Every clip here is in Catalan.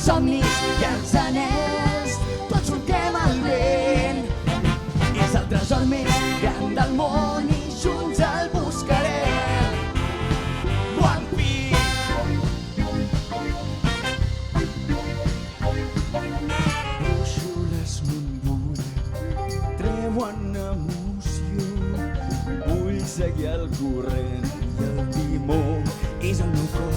somnis i els anells, tots solquem el vent. És el tresor més gran del món i junts el buscarem. One Piece. Brúixoles m'embulen, treuen emoció. Vull seguir el corrent i el timó és el meu cor.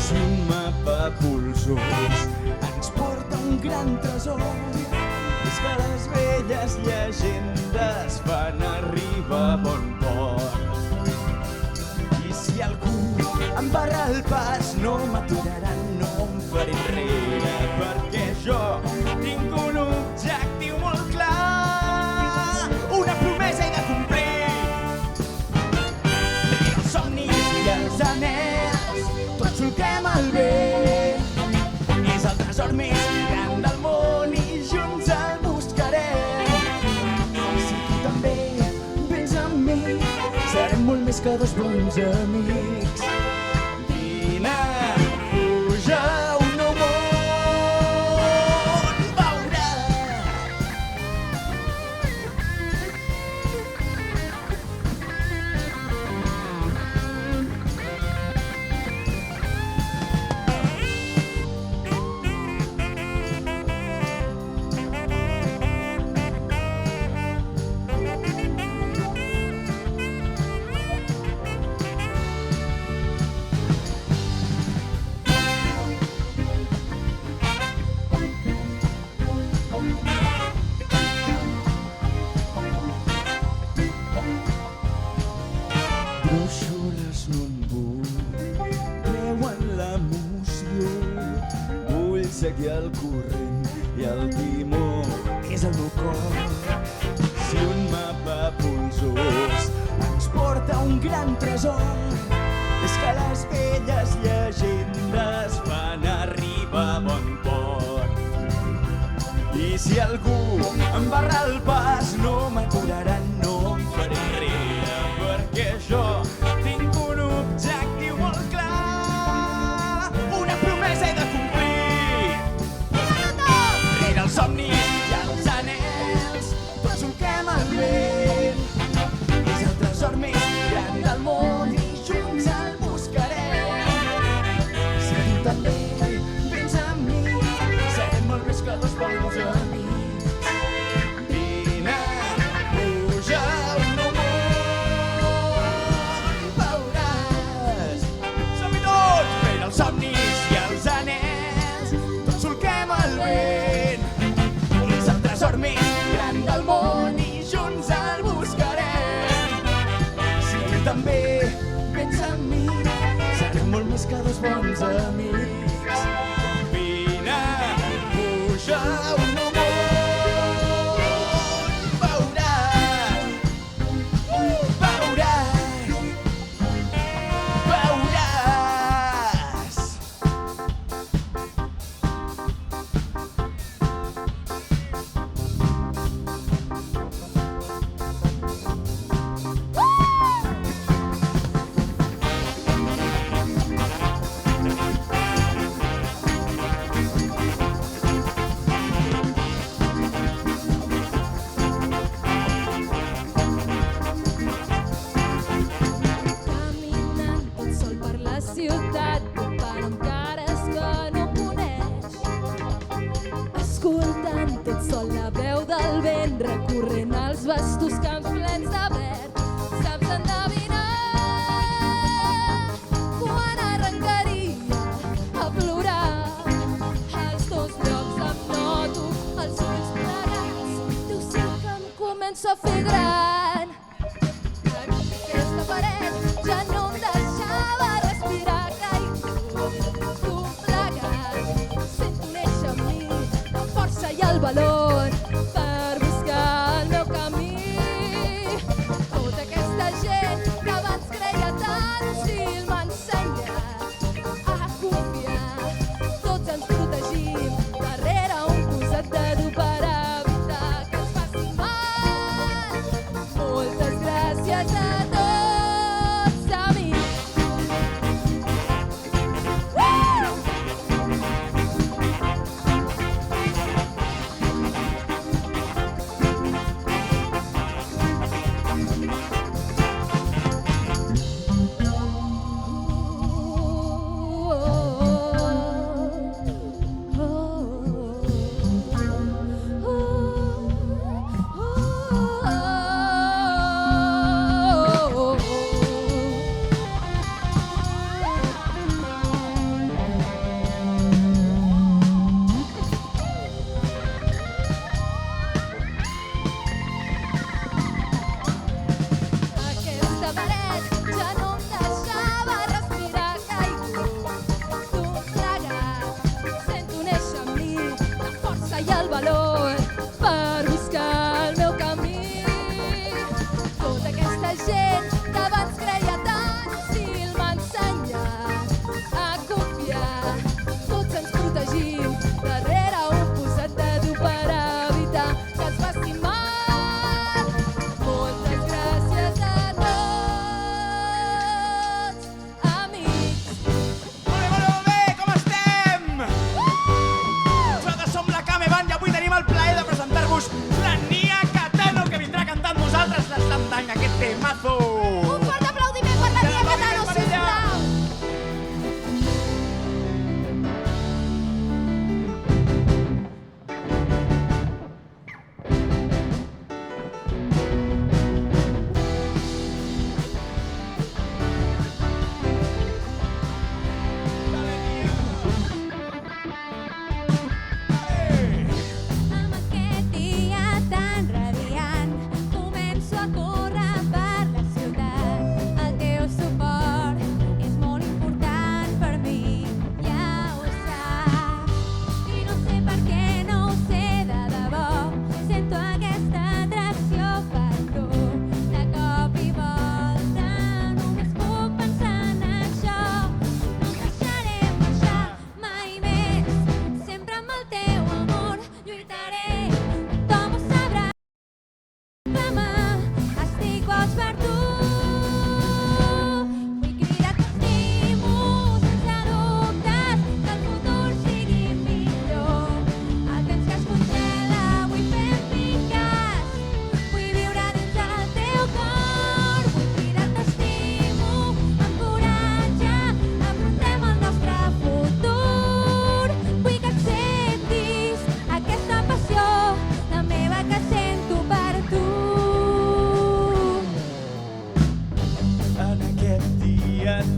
Si un mapa polsós ens porta un gran tresor, és que les velles llegendes fan arribar a bon port. I si algú em barra el pas, no m'aturaran, no em faré enrere, perquè jo tinc un objectiu molt clar, una promesa he de complir. Els somnis i els anells, tots solquem el vent. És el tresor més gran del món i junts el buscarem. Si tu també vens amb mi, serem molt més que dos bons amics. Vine, puja un nou món, veuràs. Brúixoles no en vull, treuen l'emoció. Vull seguir el corrent i el timó és el meu cor. Si un mapa polsós ens porta un gran tresor, és que les velles llegendes fan arribar a bon port. I si algú em barra el pas, no m'aturaran, no em faré enrere, perquè jo tinc un objectiu molt clar, una promesa he de complir. Rere els somnis i els anells, tots solquem el vent. És el tresor més gran del món i junts el buscarem. Si tu també vens amb mi, serem molt més que dos bons amics. Vine, puja un nou món, veuràs. Som-hi tots! Rere els somnis i els anells, tots solquem el vent. És el tresor més gran del món i junts el buscarem. Si tu també vens amb mi, serem molt més que dos bons amics. Vine, puja un nou món, veuràs. Veuràs. Veuràs. Caminant tot sol per la ciutat, parlant cares que no coneix. Escoltant tot sol la veu del vent, recorrent els vastos camps plens de verd. Saps endevinar quan arrencaria a plorar. Als dos llocs em noto els ulls plegats, deu ser que em començo a fer gran. Aquesta paret ja no em deixava respirar gaire. Tot plegat sento néixer en mi la força i el valor per buscar el meu camí. Tota aquesta gent que abans creia tan hostil m'ha ensenyat a confiar. Tots ens protegim darrere un coset de dur per evitar que ens faci mal. Moltes gràcies a tots, amics.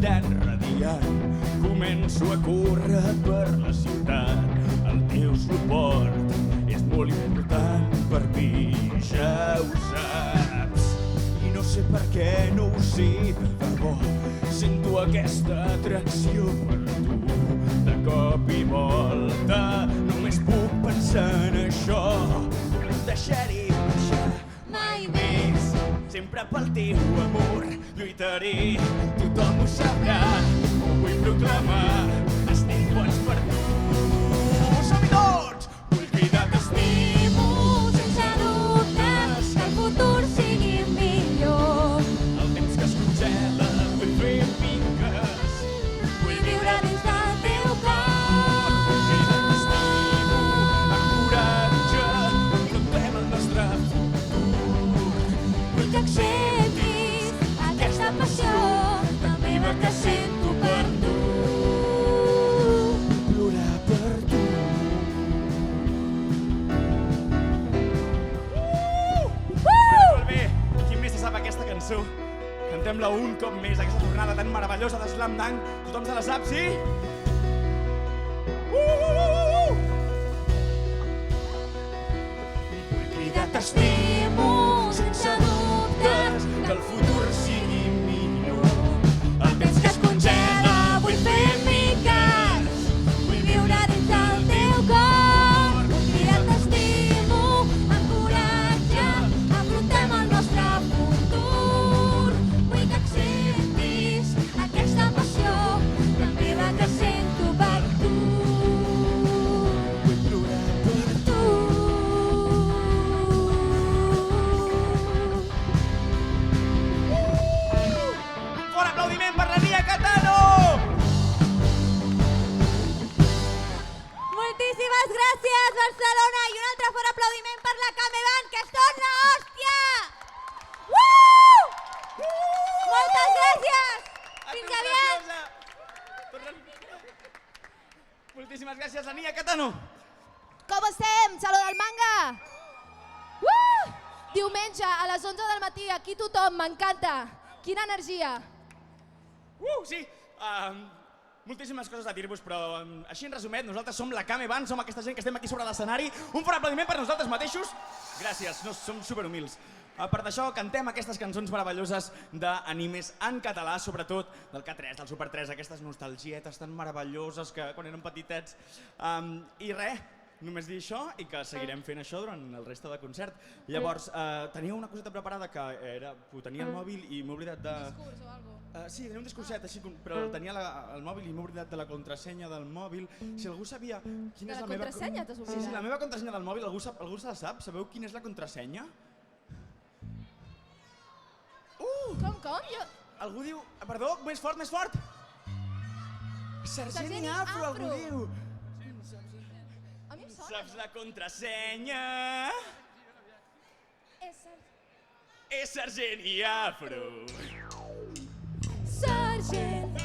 tan radiant. Començo a córrer per la ciutat. El teu suport és molt important per mi, ja ho saps. I no sé per què, no ho sé de debò. Sento aquesta atracció per tu. De cop i volta només puc pensar en això. No et deixaré marxar mai més. Sempre pel teu amor lluitaré. Tothom ho sabrà, ho vull proclamar. Estic bons per tu. Som-hi tots! Vull cridar t'estimo sense dubtes que el futur sigui millor. El temps que es congela vull fer piques. Vull viure dins del teu cor. Vull cridar t'estimo amb coratge. Afrontem el nostre futur. Vull que acceptis aquesta passió tan viva que sento per tu. Plorar per tu. Molt bé! Qui més se sap aquesta cançó? Cantem-la un cop més, aquesta tornada tan meravellosa de Slam Dunk. Tothom se la sap, sí? Vull cridar t'estimo sense dubtes que el futur sigui millor. El temps que es congela vull fer miques. Vull viure dins del teu cor. Vull cridar t'estimo amb coratge. Afrontem el nostre futur. Vull que acceptis aquesta passió tan viva que sento per tu. Vull plorar per tu. Un fort aplaudiment per la Nia Catano! Moltíssimes gràcies, Barcelona, i un altre fort aplaudiment per la Cameband, que són la hòstia! Moltes gràcies! Fins aviat! Moltíssimes gràcies, la Nia Catano! Com estem? Saló del Manga! Diumenge a les 11 del matí, aquí tothom, m'encanta! Quina energia! Sí! Moltíssimes coses a dir-vos, però així en resumet, nosaltres som la Cameband, som aquesta gent que estem aquí sobre l'escenari. Un fort aplaudiment per nosaltres mateixos. Gràcies, som superhumils. A part d'això, cantem aquestes cançons meravelloses d'animes en català, sobretot del K3, del Super 3, aquestes nostalgietes tan meravelloses que quan érem petitets. I res, només dir això i que seguirem fent això durant el reste de concert. Llavors, tenia una coseta preparada que era... Ho tenia al mòbil i m'he oblidat de... Discurs o alguna cosa? Sí, tenia un discurset així, però tenia al mòbil i m'he oblidat de la contrasenya del mòbil. Si algú sabia quina és la meva... contrasenya t'has oblidat? Sí, la meva contrasenya del mòbil, algú se la sap? Sabeu quina és la contrasenya? Com? Jo... Algú diu... Perdó, més fort, més fort! Sargent i Afro, algú diu! A mi em sona. Saps la contrasenya? És Sargent i Afro. Sargent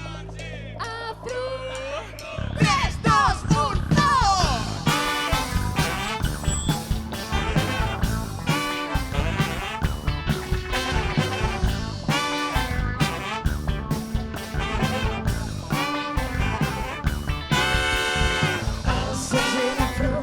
Afro. 3, 2, 1, no! Sargent Afro.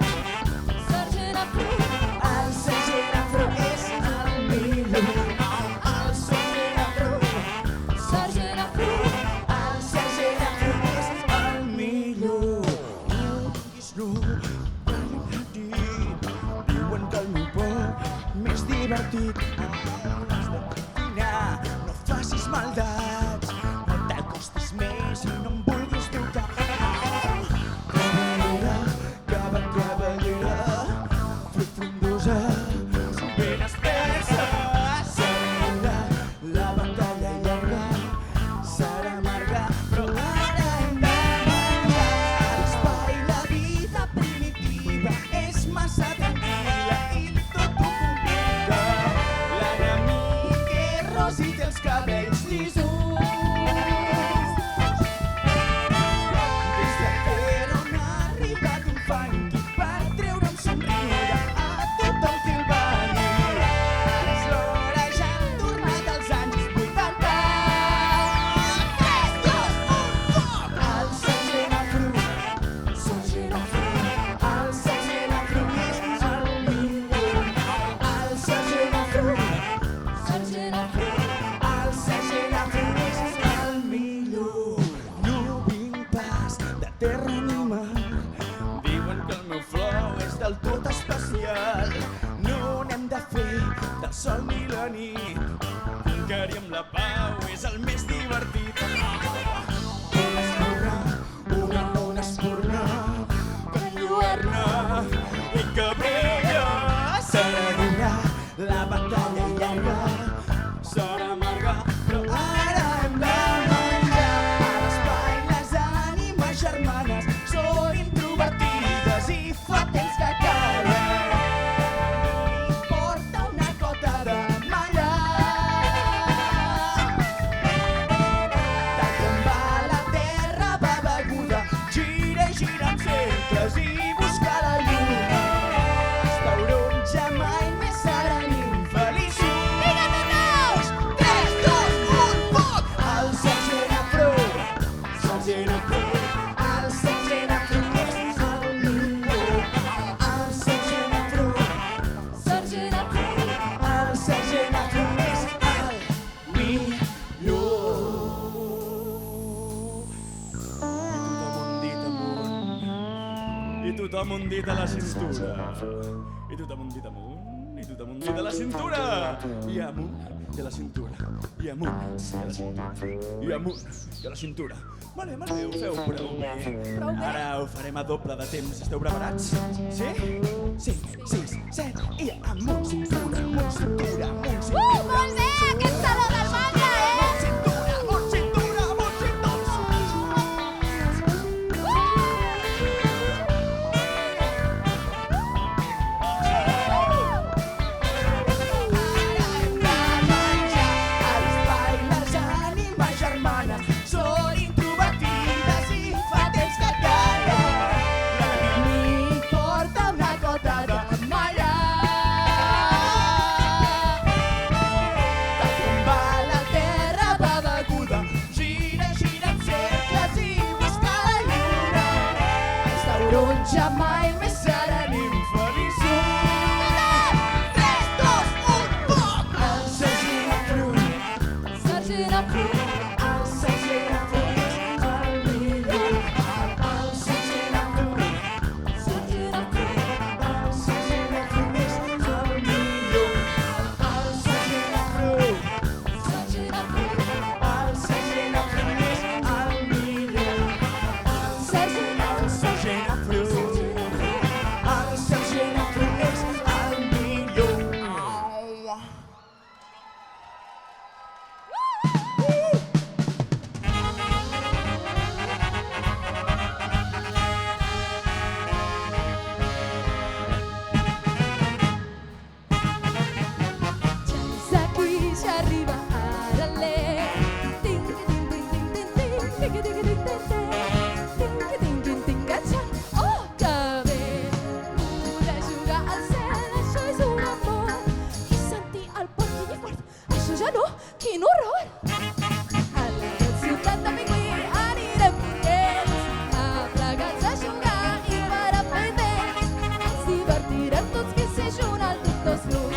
I tothom un dit a la cintura. I tothom un dit amunt, i tothom un dit a la cintura. I amunt, i a la cintura. I amunt, i a la cintura. I amunt, i a la cintura. Vale, ho feu prou bé. Ara ho farem a doble de temps. Esteu preparats? Sí? 5, 6, 7 i amunt, cintura, amunt, cintura, amunt, cintura. Molt bé, aquest saló del Magre, Amunt, cintura, amunt, cintura, amunt, cintura. Mai més serem infeliços. 3, 2, 1, poc! El Sergent Fruit, Sergent Fruit, el Sergent Fruit és el millor. El Sergent Fruit, Sergent Fruit, el Sergent Fruit és el millor. El Sergent Fruit, Sergent Fruit, el Sergent Fruit és el millor. Sergent El Sergent Fruit, el Sergent Fruit és el millor. Ja aquí, ja arriba ara l'E. Ting, ting, ting, ting, ting, ting, ting, ting, ting, ting, ting, ting, ting, ting, ting, catxa. Oh, que bé! Poder jugar al cel, això és un amor. I sentir el port i fort, això ja no, quin horror! A la gran ciutat de Pingüí anirem contents, aplegats a jugar i per a fer temps. Ens divertirem tots que s'hi junt al doctor Snoop.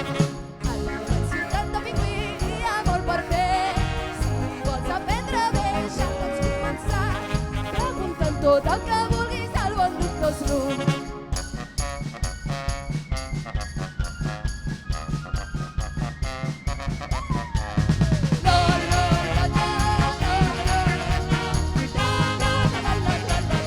A la gran ciutat de Pingüí hi ha molt per fer. Si vols aprendre bé ja pots començar. Pregunta'm tot el que vulguis al bon doctor Snoop. La, la, la, la, la, la, la, la, la, la, la, la.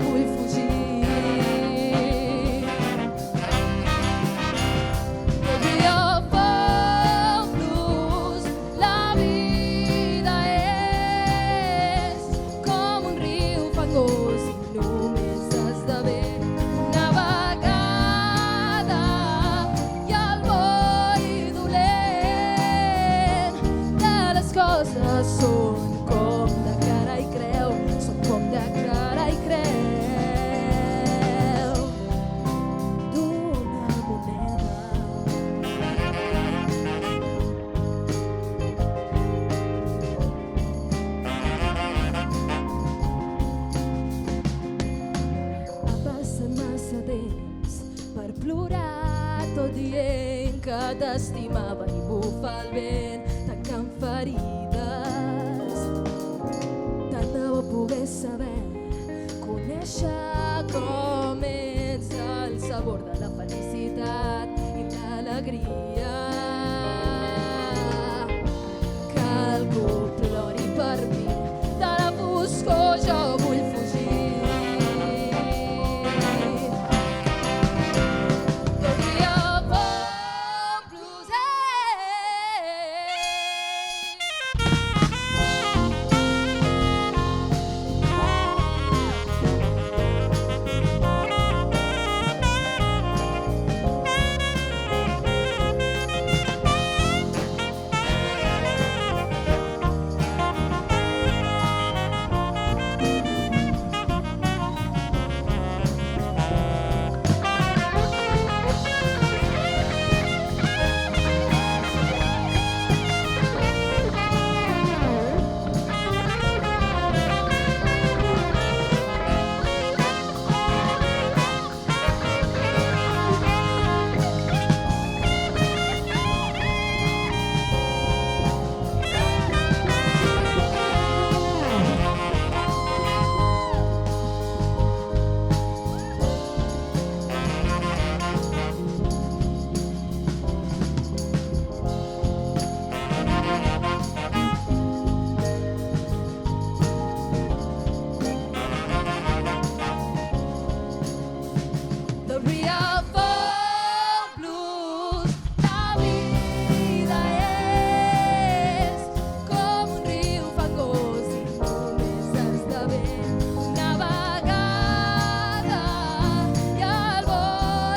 vull fugir. The real folk blues, la vida és com un riu fangós i només esdevé una vegada i el bo i dolent de les coses són com de cara i creu, són com de cara i creu d'una moneda. Ha passat massa temps per plorar tot dient que t'estimava i bufa el vent tancant ferides. Tant de bo pogués saber, conèixer com ets el sabor de la felicitat i l'alegria. Que algú plori per mi, de la foscor jo vull fugir. The real folk blues, the real folk blues, la vida és com un riu fangós i només esdevé una vegada i el bo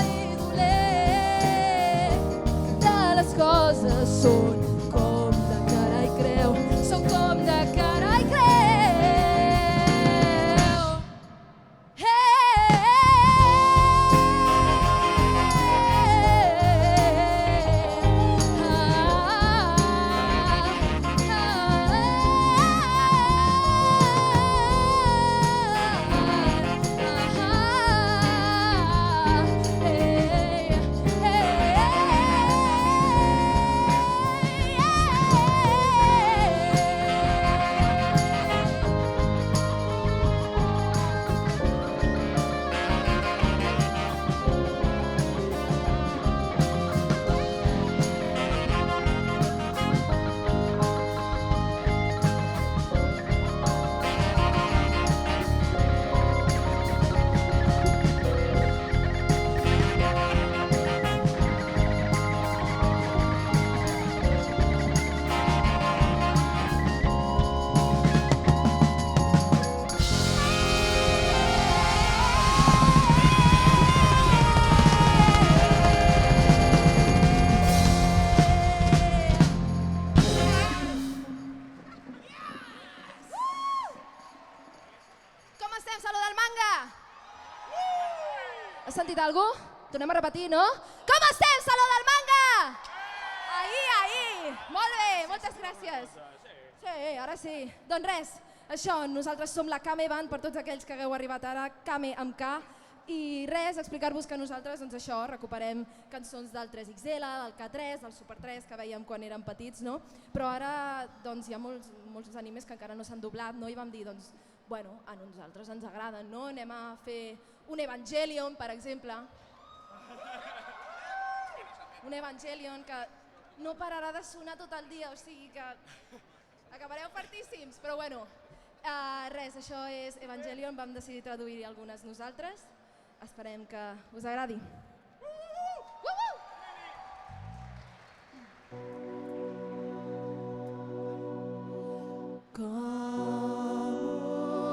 i dolent de les coses són com de cara i creu, són com de cara i creu. Com estem, Saló del Manga? Has sentit alguna cosa? Tornem a repetir, no? Com estem, Saló del Manga? Ahí. Molt bé, moltes gràcies. Sí, ara sí. Doncs res, això, nosaltres som la Kame Band, per tots aquells que hagueu arribat ara, Kame amb K, i res, explicar-vos que nosaltres, doncs això, recuperem cançons del 3XL, del K3, del Super 3, que veiem quan érem petits, no? Però ara, doncs, hi ha molts animes que encara no s'han doblat, no? I vam dir, doncs, bueno, a nosaltres ens agraden, no? Anem a fer un Evangelion, per exemple. Un Evangelion que no pararà de sonar tot el dia, o sigui que acabareu fartíssims, però bueno. Res, això és Evangelion, vam decidir traduir algunes nosaltres. Esperem que us agradi. Com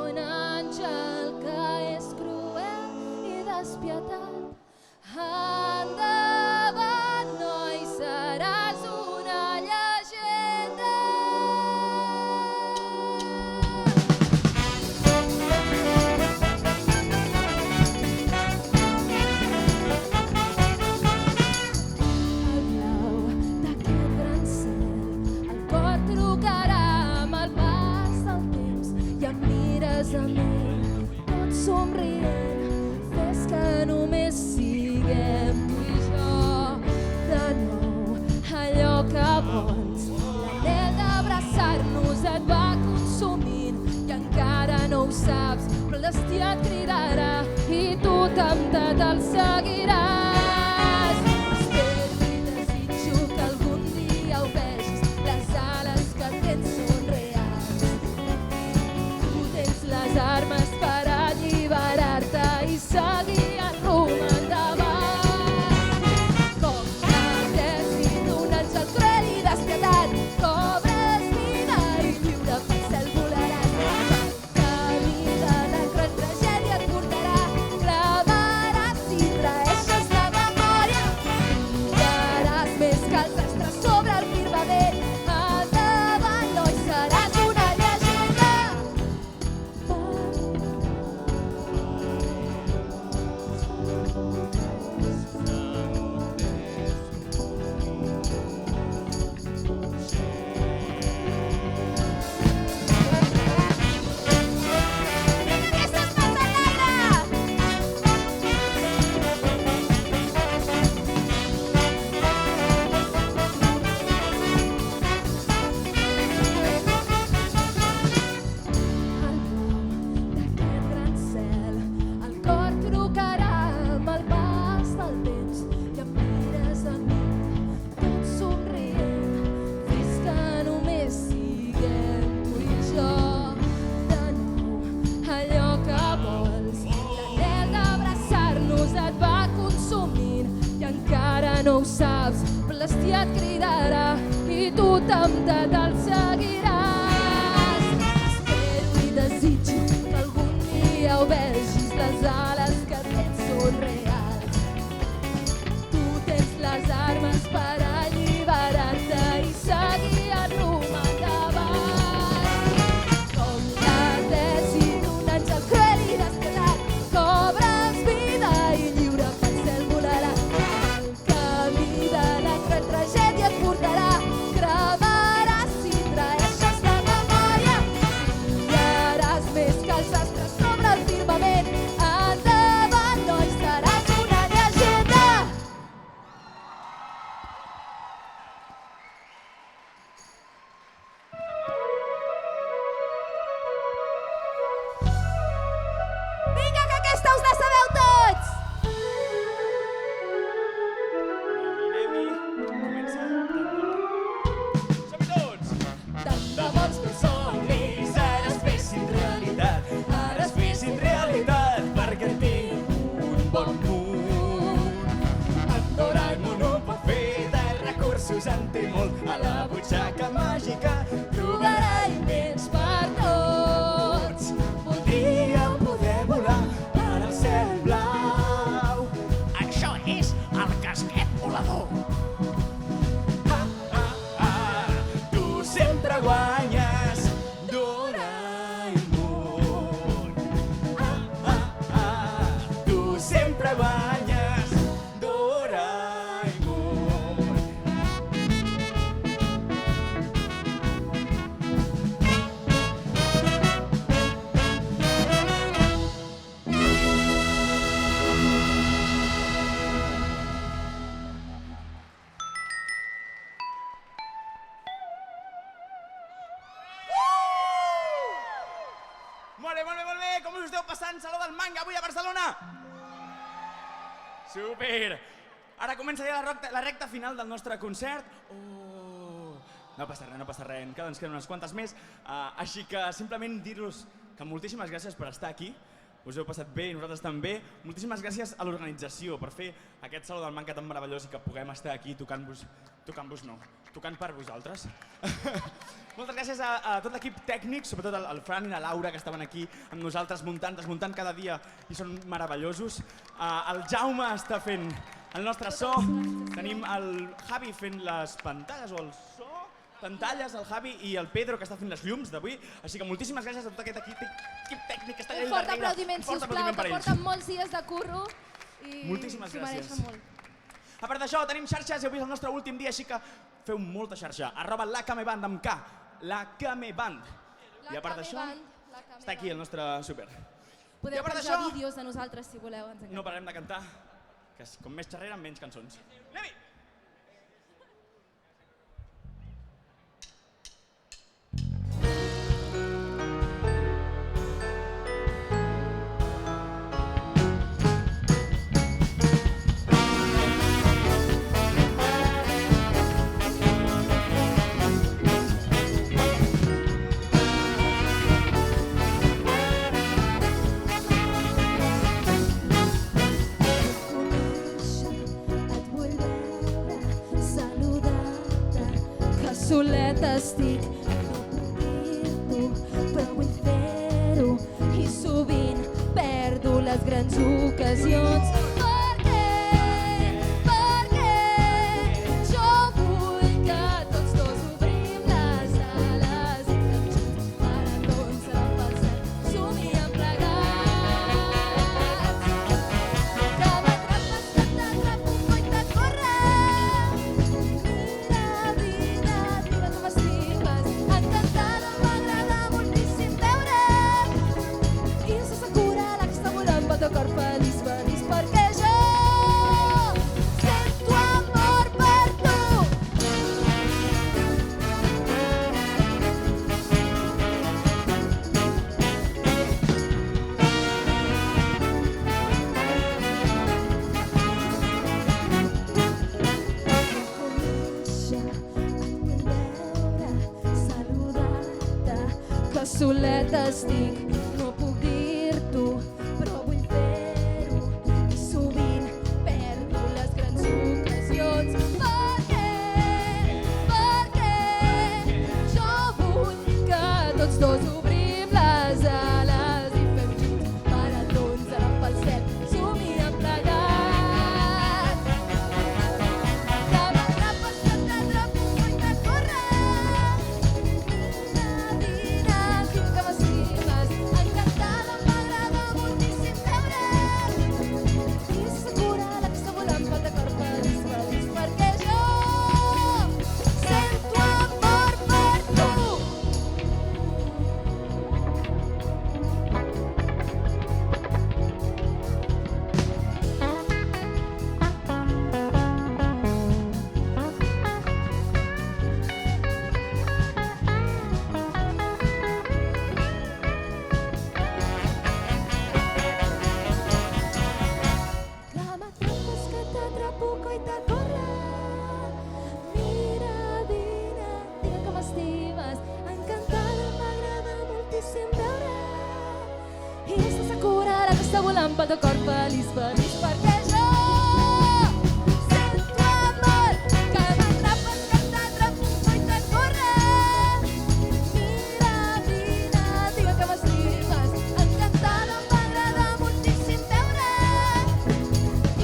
un àngel que és cruel i despietat, endavant, noi, seràs una llegenda. El blau d'aquest gran cel, el cor trucarà amb el pas del temps i em mires a mi, tot somrient, fes que només siguem tu i jo. De nou, allò que vols, l'anhel d'abraçar-nos et va consumint i encara no ho saps, però el destí et cridarà i tu temptat el seguiràs. Espero i desitjo que algun dia ho vegis, les ales que tens són reals. Tu tens les armes per alliberar-te i seguir en rumb endavant. Com l'exèrcit d'un àngel cruel i despietat, cobres vida i lliure pel cel volaràs. Pel camí de la cruel tragèdia et portarà, clamaràs si traeixes la memòria. Brillaràs més que els astres sobre el firmament. Endavant, noi, seràs una llegenda. Aquestes mans en l'aire! El blau d'aquest gran cel, el cor trucarà amb el pas del temps i em mires a mi, tot somrient, fes que només siguem tu i jo. De nou, allò que vols, l'anhel d'abraçar-nos et va consumint i encara no ho saps, però el destí et cridarà i tu temptat el seguiràs. Espero i desitjo que algun dia ho vegis, les ales que tens són reals. Tu tens les armes per alliberar-te i seguir en rumb endavant. Com l'exèrcit d'un àngel cruel i despietat, cobres vida i lliure pel cel volaràs. El camí de la cruel tragèdia et portarà, cremaràs si traeixes la memòria. Brillaràs més que els astres sobre el firmament. Endavant, noi, seràs una llegenda. Vinga, que aquesta us la sabeu tots! Som-hi tots! Tant de bons que somnis, Ara es fessin realitat, ara es fessin realitat, perquè en tinc un bon punt. En Doraemon ho pot fer, de recursos en té molt, a la butxaca màgica trobarà invents per tots. Voldríem poder volar per al cel blau. Això és el casquet volador. Tu sempre guanyes, Doraemon. Tu sempre guanyes, Doraemon. Molt bé, com us esteu passant? Saló del manga avui a Barcelona! Super! Ara comença ja la recta final del nostre concert. Oh, No passa res, encara ens queden unes quantes més, així que simplement dir-vos que moltíssimes gràcies per estar aquí, us heu passat bé i nosaltres també. Moltíssimes gràcies a l'organització per fer aquest Saló del Manca tan meravellós i que puguem estar aquí tocant per vosaltres. Moltes gràcies a tot l'equip tècnic, sobretot al Fran i la Laura que estaven aquí amb nosaltres muntant, desmuntant cada dia i són meravellosos. El Jaume està fent el nostre so, tenim el Javi fent les pantalles o el so, pantalles, el Javi i el Pedro que està fent les llums d'avui, així que moltíssimes gràcies a tot aquest equip tècnic que està allà darrere. Un fort aplaudiment, sisplau, que porten molts dies de curro i moltíssimes s'ho gràcies. mereixen molt. A part d'això, tenim xarxes, heu vist el nostre últim dia, així que feu molta xarxa. @lacameband amb K, lacameband. I a part d'això, està aquí el nostre súper. Podeu penjar vídeos de nosaltres si voleu. No pararem de cantar, que com més xerrera, menys cançons. Anem-hi! Solet estic, no puc dir-t'ho, però vull fer-ho i sovint perdo les grans ocasions. Perquè jo vull que tots dos obrim les ales i fem junts maratons pel cel, somiem plegats. Que m'atrapes, que t'atrapo, coi de córrer. Teu cor feliç, feliç perquè jo sento amor per tu. Conèixer, et vull veure, saludar-te, que solet estic, no puc dir-t'ho, però vull fer-ho i sovint perdo les grans ocasions. Perquè jo vull que tots dos obrim les ales i fem junts maratons pel cel, somiem plegats. Que m'atrapes, que t'atrapo, coi de córrer. Vine, dic que m'estimes, encantada, m'agrada moltíssim veure't. I segura la que està volant pel cor feliç, feliç perquè jo sento amor per tu. Que m'atrapes, que t'atrapo, coi de córrer. Mira, vine, digue que m'estimes, encantada, m'agrada moltíssim veure't. I estàs segura ara que està volant pel teu cor feliç, feliç perquè jo sento amor. Que m'atrapes, que t'atrapo, coi de córrer. Mira, vine, digue que m'estimes, encantada, m'agrada moltíssim veure't.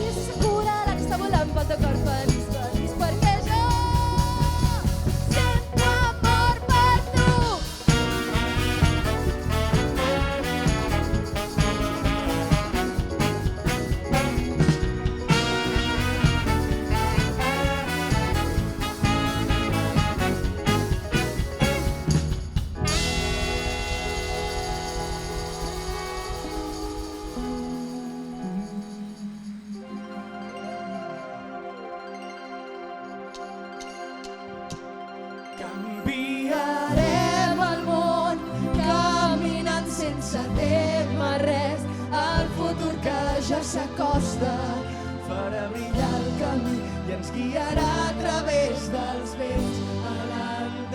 I segura ara que està volant pel teu cor feliç, feliç perquè jo sento amor per tu. Canviarem el món caminant sense témer res. El futur que ja s'acosta farà brillar el camí i ens guiarà a través dels vents a l'endemà.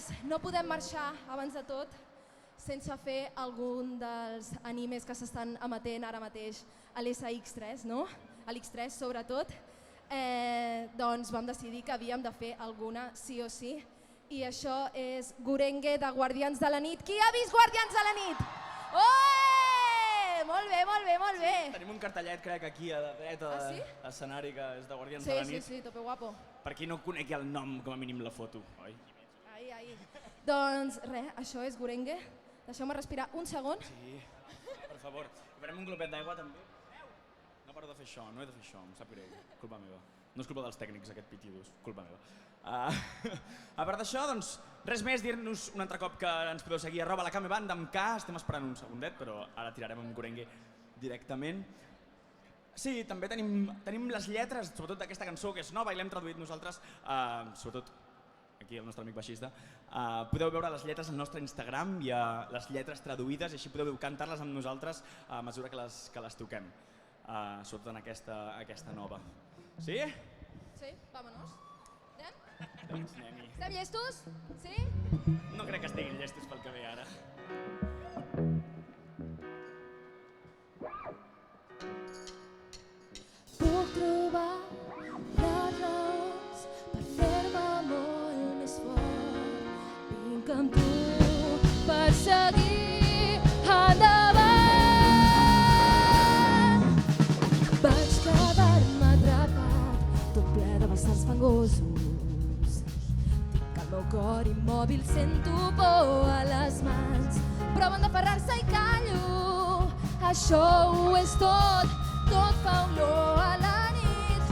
Doncs no podem marxar, abans de tot, sense fer algun dels animes que s'estan emetent ara mateix a l'SX3, no? A l'X3 sobretot. Doncs vam decidir que havíem de fer alguna sí o sí, i això és Gurenge de Guardians de la Nit. Qui ha vist Guardians de la Nit? Molt bé, molt bé, molt bé. Tenim un cartellet, crec, aquí a la dreta de l'escenari, que és de Guardians de la Nit. Sí, tope guapo. Per qui no conegui el nom, com a mínim la foto, oi? Ahí. Doncs res, això és Gurenge. Deixeu-me respirar un segon. Sí, per favor. Farem un glopet d'aigua, també. No paro de fer això, no he de fer això, em sap greu. Culpa meva. No és culpa dels tècnics, aquest pitidus, culpa meva. A part d'això, doncs, res més, dir-nos un altre cop que ens podeu seguir a @lacameband amb K, estem esperant un segundet, però ara tirarem amb Gurenge directament. Sí, també tenim les lletres, sobretot d'aquesta cançó, que és nova i l'hem traduït nosaltres, sobretot aquí el nostre amic baixista. Podeu veure les lletres al nostre Instagram, hi ha les lletres traduïdes i així podeu cantar-les amb nosaltres a mesura que les toquem, sobretot en aquesta nova. Sí? Sí, vámonos. Anem? Doncs anem-hi. Estem llestos? Sí? No crec que estiguin llestos pel que ve ara. Puc trobar les raons per fer-me molt més fort. Vinc amb tu per seguir endavant. Vaig quedar-me atrapat, tot ple de vessants fangosos. Tinc el meu cor immòbil, sento por a les mans. Proven d'aferrar-se i callo, això ho és tot. Tot fa olor a la nit,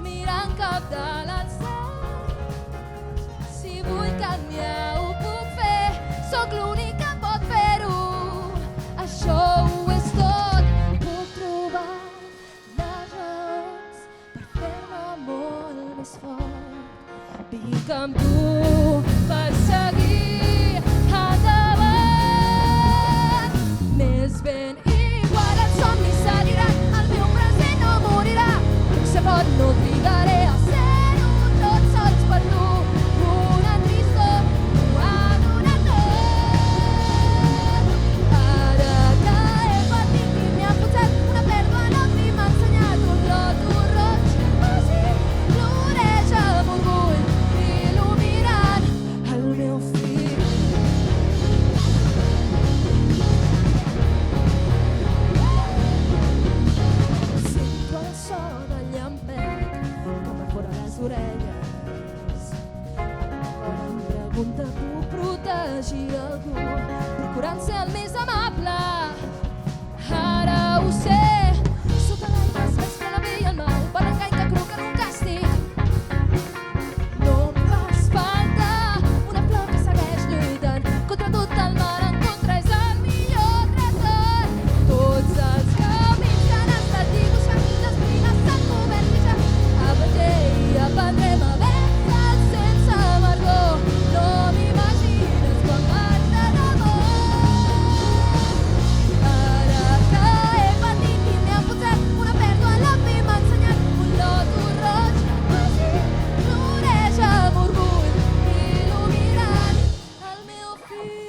mirant cap de l'alçat. Si vull canviar ho puc fer, sóc l'únic que pot fer-ho. Això ho és tot. Puc trobar les raons per fer-me molt més fort. Vinc amb tu per seguir endavant. Més ben igual els somnis seguiran, el meu present no morirà. Se pot, no trigaré a ser-ho tots sols per tu. Una tristor m'ho ha donat tot. Ara que he patit i m'hi ha posat una pèrdua enorme i m'ha ensenyat un loto roig. Així floreix amb orgull, il·luminant el meu fill. Sento el so del llampet que perfora les orelles. Em pregunta, puc protegir algú procurant ser el més amable? Ara ho sé, sota l'aigua es mescla la bé i el mal, per l'engany que cruquen un càstig. No em fas falta una flor que segueix lluitant contra tot el mal, en contra és el millor tresor. Tots els camins que han estat dibuixant, les brines s'han cobert i ja aprendré i aprendrem a vèncer sense amargor. No m'imagines quan vaig de debò. Ara que he patit i m'hi ha posat una pèrdua a la fi, m'ha ensenyat un loto roig. Així floreix amb orgull, il·luminant el meu fill.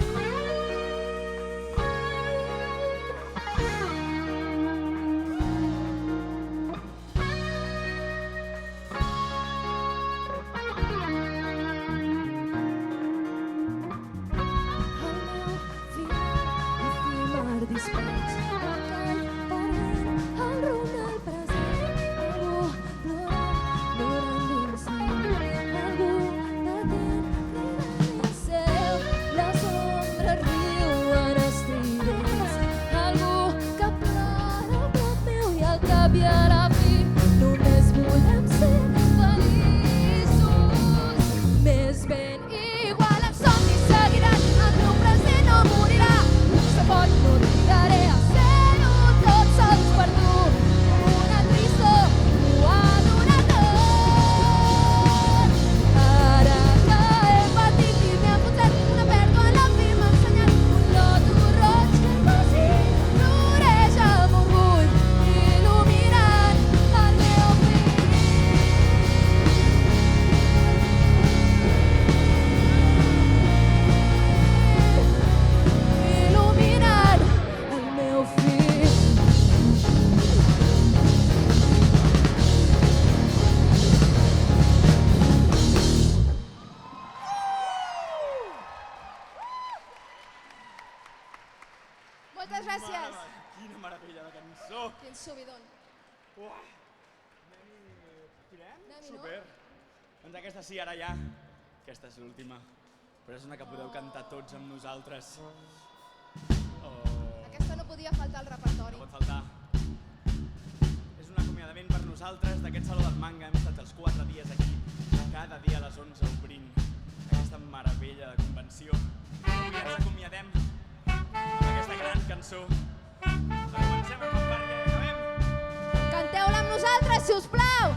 Efímer dispers, el call perdent el rumb del present. Algú plorant dins meu, algú patent cridant seu. Les ombres riuen estridents, algú que plora a prop meu i al cap i a la fi només volem ser feliços. Més ben igual els somnis seguiran, el meu present no morirà. Se pot, no trigaré a ser-ho tots sols per tu. Una tristor m'ho ha donat tot. Ara que he patit i m'hi ha posat una pèrdua a la fi, m'ha ensenyat un loto roig. Així floreix amb orgull, il·luminant Moltes gràcies. Quina meravella de cançó. Quin subidon. Anem-hi, super. Doncs aquesta sí, ara ja. Aquesta és l'última. Però és una que podeu cantar tots amb nosaltres. Aquesta no podia faltar al repertori. No pot faltar. És un acomiadament per nosaltres d'aquest Saló del Manga. Hem estat els 4 dies aquí, cada dia a les 11 obrint aquesta meravella de convenció. Avui ens acomiadem amb aquesta gran cançó. Comencem amb perquè acabem. Canteu-la amb nosaltres, si us plau!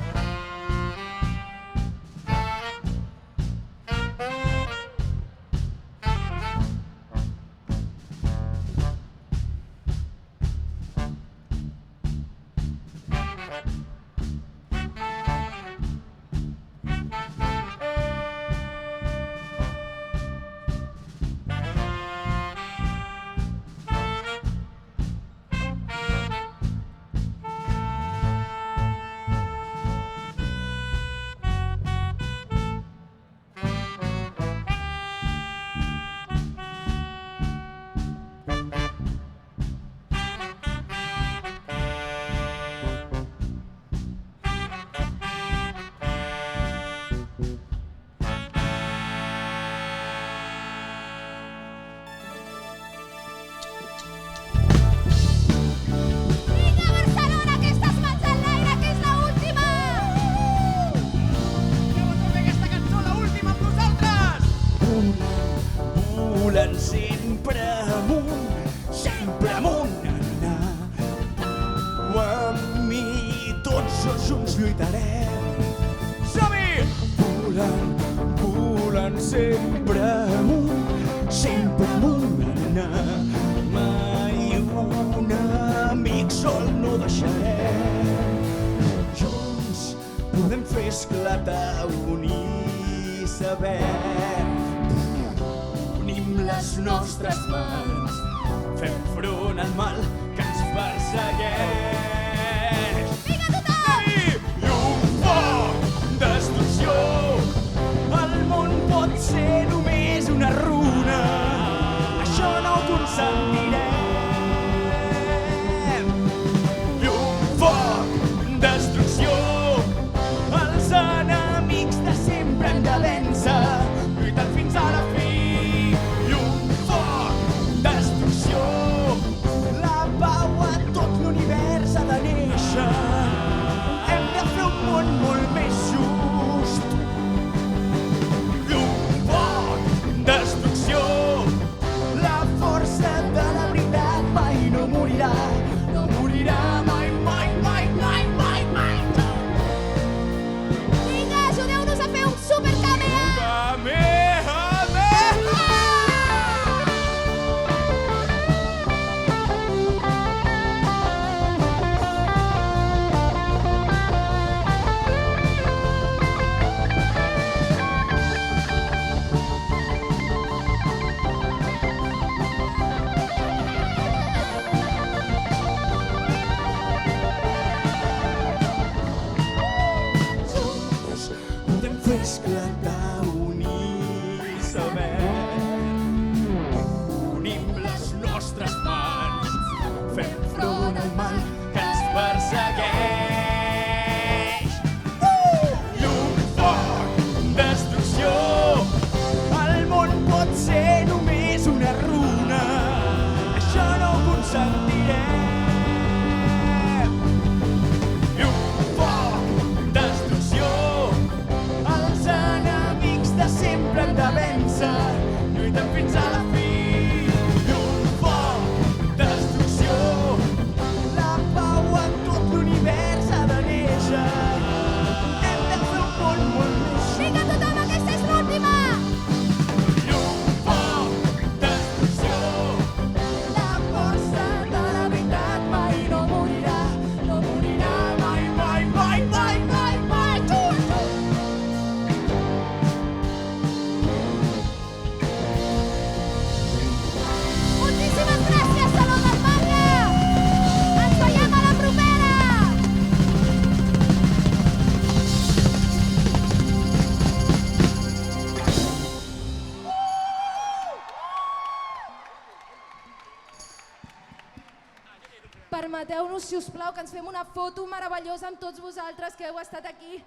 Permeteu-nos, si us plau, que ens fem una foto meravellosa amb tots vosaltres que heu estat aquí.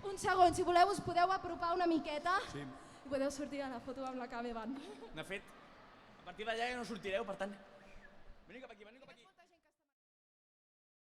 Un segon, si voleu us podeu apropar una miqueta i podeu sortir a la foto amb la Cabe Band. De fet, a partir d'allà ja no sortireu, per tant... Veniu cap aquí, veniu cap aquí.